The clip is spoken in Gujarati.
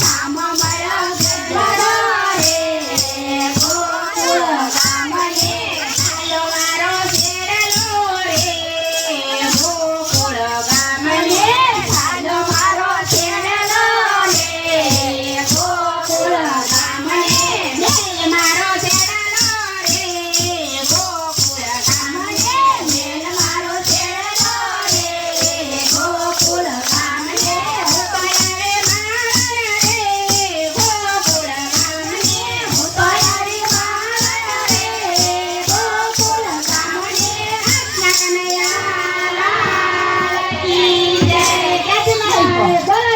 શામ મળ્યો ઘેડલો રે ગોકુળ ગામને હાલો મારો ઘેડલો રે ગોકુળ ગામને હાલો મારો ઘેડલો રે ગોકુળ ગામને મેલ મારો ઘેડલો રે ગોકુળ ગામને મેલ મારો ઘેડલો રે ગોકુળ ગામને હું તો યારે મારણ રે ગોકુળ ગામને હું તો યારે મારણ રે ગોકુળ ગામને કૃષ્ણ કનૈયા લાલ કી જય.